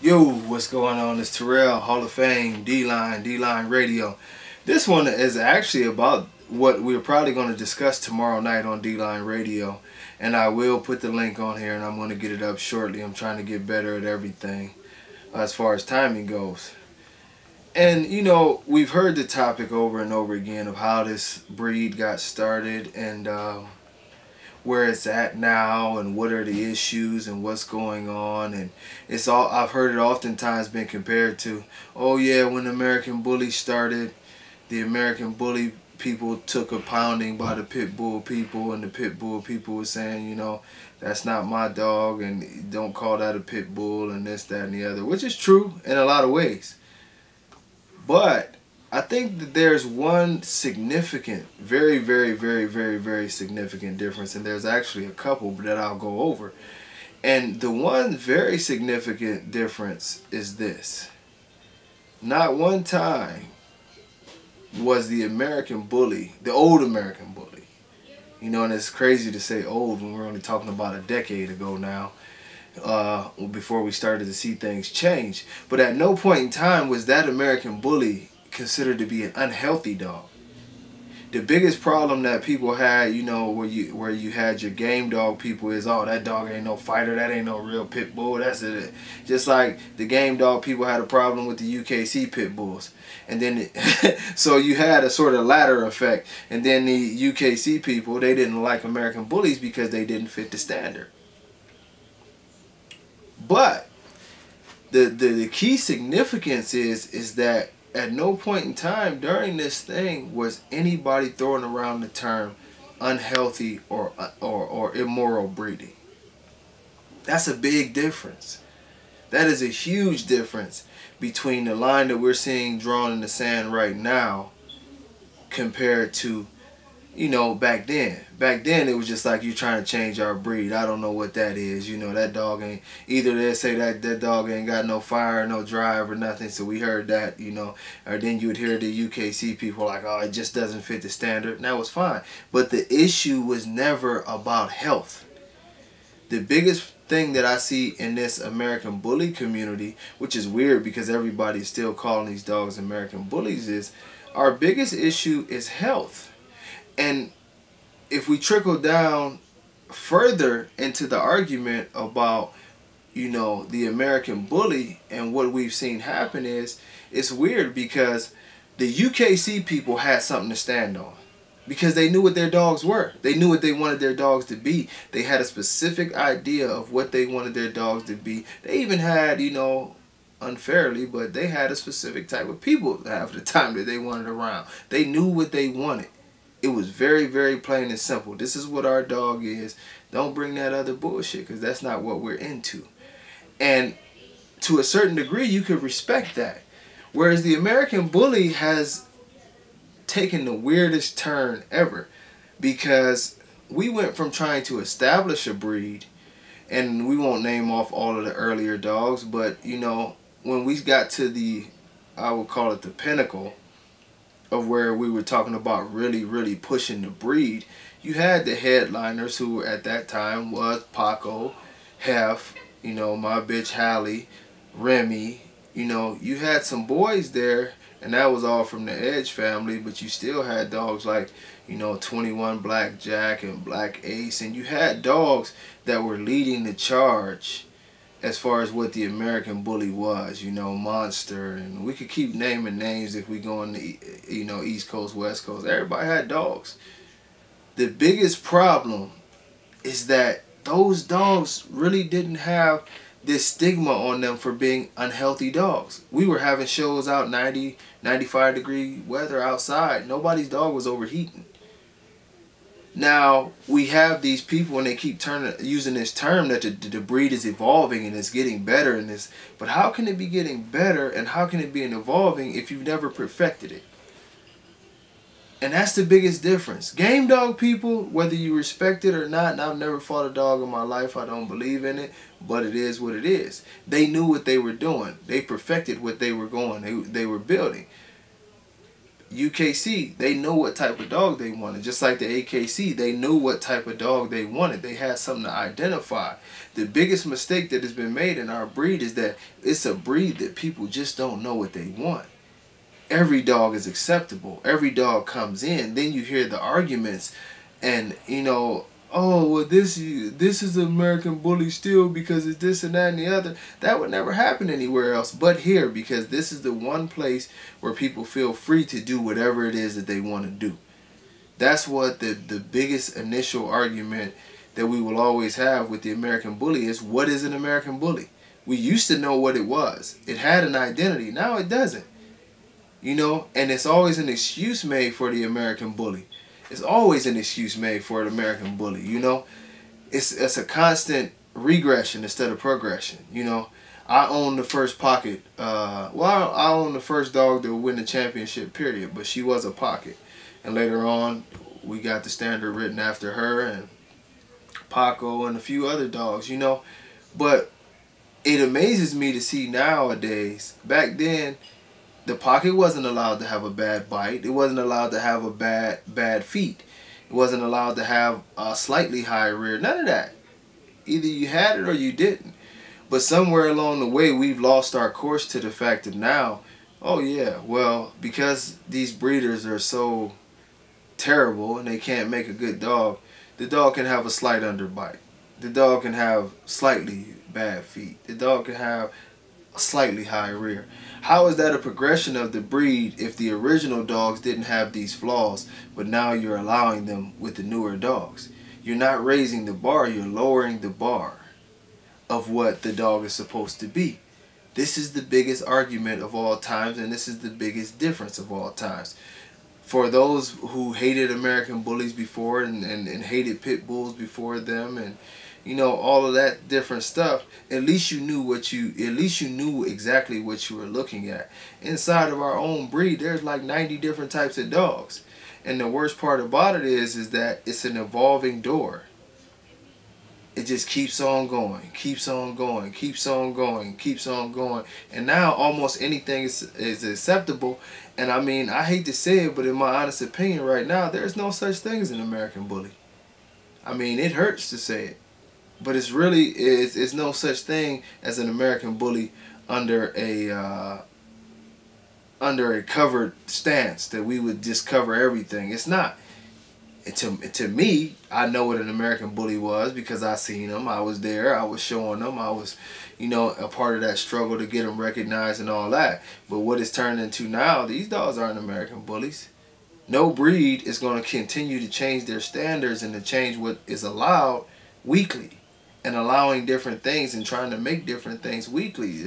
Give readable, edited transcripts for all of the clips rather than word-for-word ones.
Yo, what's going on? It's Terrell, Hall of Fame, D-Line Radio. This one is actually about what we're probably going to discuss tomorrow night on D-Line Radio. And I will put the link on here and I'm going to get it up shortly. I'm trying to get better at everything as far as timing goes. And, you know, we've heard the topic over and over again of how this breed got started and where it's at now and what are the issues and what's going on. And it's all, I've heard it oftentimes been compared to, oh yeah, when the American Bully started, the American Bully people took a pounding by the Pitbull people, and the Pitbull people were saying, you know, that's not my dog and don't call that a Pitbull and this, that, and the other, which is true in a lot of ways. But I think that there's one significant, very significant difference, and there's actually a couple that I'll go over. And the one very significant difference is this. Not one time was the American Bully, the old American Bully, you know, and it's crazy to say old when we're only talking about a decade ago now, before we started to see things change. But at no point in time was that American Bully considered to be an unhealthy dog. The biggest problem that people had, you know, where you had your game dog people is, oh, that dog ain't no fighter, that ain't no real pit bull, that's it. Just like the game dog people had a problem with the UKC pit bulls. And then so you had a sort of ladder effect. And then the UKC people, they didn't like American Bullies because they didn't fit the standard. But the key significance is that at no point in time during this thing was anybody throwing around the term unhealthy or immoral breeding. That's a big difference. That is a huge difference between the line that we're seeing drawn in the sand right now compared to, you know, back then. Back then it was just like, you trying to change our breed. I don't know what that is. You know, that dog ain't, either they say that dog ain't got no fire, no drive or nothing. So we heard that, you know. Or then you would hear the UKC people like, oh, it just doesn't fit the standard. And that was fine. But the issue was never about health. The biggest thing that I see in this American Bully community, which is weird because everybody's still calling these dogs American Bullies, is our biggest issue is health. And if we trickle down further into the argument about, you know, the American Bully and what we've seen happen is, it's weird because the UKC people had something to stand on. Because they knew what their dogs were. They knew what they wanted their dogs to be. They had a specific idea of what they wanted their dogs to be. They even had, you know, unfairly, but they had a specific type of people half the time that they wanted around. They knew what they wanted. It was very plain and simple. This is what our dog is. Don't bring that other bullshit, because that's not what we're into. And to a certain degree, you could respect that. Whereas the American Bully has taken the weirdest turn ever, because we went from trying to establish a breed, and we won't name off all of the earlier dogs, but, you know, when we got to the, I would call it the pinnacle of where we were talking about really pushing the breed, you had the headliners who at that time was Paco, Hef, you know, my bitch Hallie, Remy. You know, you had some boys there, and that was all from the Edge family, but you still had dogs like, you know, 21 Black Jack and Black Ace, and you had dogs that were leading the charge as far as what the American Bully was, you know, Monster, and we could keep naming names if we go on the, you know, East Coast, West Coast. Everybody had dogs. The biggest problem is that those dogs really didn't have this stigma on them for being unhealthy dogs. We were having shows out 90, 95 degree weather outside. Nobody's dog was overheating. Now, we have these people and they keep using this term that the breed is evolving and it's getting better in this. But how can it be getting better and how can it be evolving if you've never perfected it? And that's the biggest difference. Game dog people, whether you respect it or not, and I've never fought a dog in my life, I don't believe in it, but it is what it is. They knew what they were doing. They perfected what they were going, they were building. UKC, they know what type of dog they wanted. Just like the AKC, they knew what type of dog they wanted. They had something to identify. The biggest mistake that has been made in our breed is that it's a breed that people just don't know what they want. Every dog is acceptable. Every dog comes in. Then you hear the arguments and, you know, oh, well, this is an American Bully still because it's this and that and the other. That would never happen anywhere else but here, because this is the one place where people feel free to do whatever it is that they want to do. That's what the biggest initial argument that we will always have with the American Bully is, what is an American Bully? We used to know what it was. It had an identity. Now it doesn't. You know, and it's always an excuse made for the American Bully. It's always an excuse made for an American Bully, you know. It's a constant regression instead of progression, you know. I own the first pocket. Well, I own the first dog to win the championship, period. But she was a pocket. And later on, we got the standard written after her and Paco and a few other dogs, you know. But it amazes me to see nowadays, back then, the pocket wasn't allowed to have a bad bite. It wasn't allowed to have a bad feet. It wasn't allowed to have a slightly high rear. None of that. Either you had it or you didn't. But somewhere along the way, we've lost our course to the fact that now, oh yeah, well, because these breeders are so terrible and they can't make a good dog, the dog can have a slight underbite. The dog can have slightly bad feet. The dog can have a slightly high rear. How is that a progression of the breed if the original dogs didn't have these flaws, but now you're allowing them with the newer dogs? You're not raising the bar, you're lowering the bar of what the dog is supposed to be. This is the biggest argument of all times, and this is the biggest difference of all times. For those who hated American Bullies before and hated pit bulls before them, and you know, all of that different stuff, at least you knew exactly what you were looking at. Inside of our own breed, there's like 90 different types of dogs. And the worst part about it is that it's an evolving door. It just keeps on going, keeps on going, keeps on going, keeps on going. And now almost anything is acceptable. And I mean, I hate to say it, but in my honest opinion right now, there's no such thing as an American Bully. I mean, it hurts to say it. But it's really, it's no such thing as an American Bully under a covered stance that we would just cover everything. It's not. To me, I know what an American Bully was because I seen them. I was there. I was showing them. I was, you know, a part of that struggle to get them recognized and all that. But what it's turned into now, these dogs aren't American Bullies. No breed is going to continue to change their standards and to change what is allowed weekly. And allowing different things and trying to make different things weekly.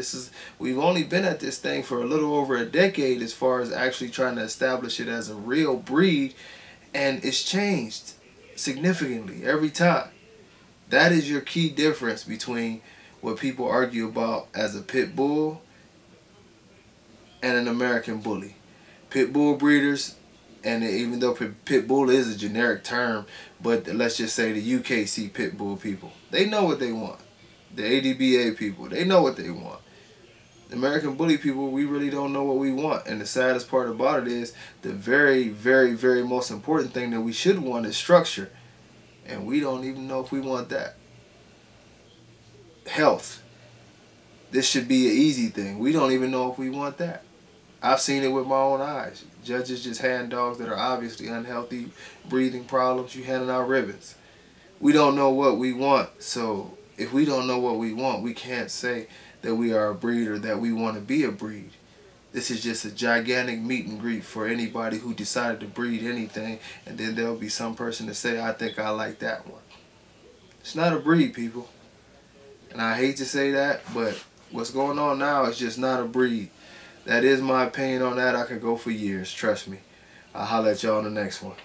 We've only been at this thing for a little over a decade as far as actually trying to establish it as a real breed, and it's changed significantly every time. That is your key difference between what people argue about as a pit bull and an American Bully. Pit bull breeders, and even though pit bull is a generic term, but let's just say the UKC pit bull people, they know what they want. The ADBA people, they know what they want. The American Bully people, we really don't know what we want. And the saddest part about it is the very, very, very most important thing that we should want is structure. And we don't even know if we want that. Health. This should be an easy thing. We don't even know if we want that. I've seen it with my own eyes. Judges just hand dogs that are obviously unhealthy, breathing problems. You handing out ribbons. We don't know what we want. So if we don't know what we want, we can't say that we are a breed or that we want to be a breed. This is just a gigantic meet and greet for anybody who decided to breed anything. And then there'll be some person to say, I think I like that one. It's not a breed, people. And I hate to say that, but what's going on now is just not a breed. That is my opinion on that. I could go for years, trust me. I'll holler at y'all on the next one.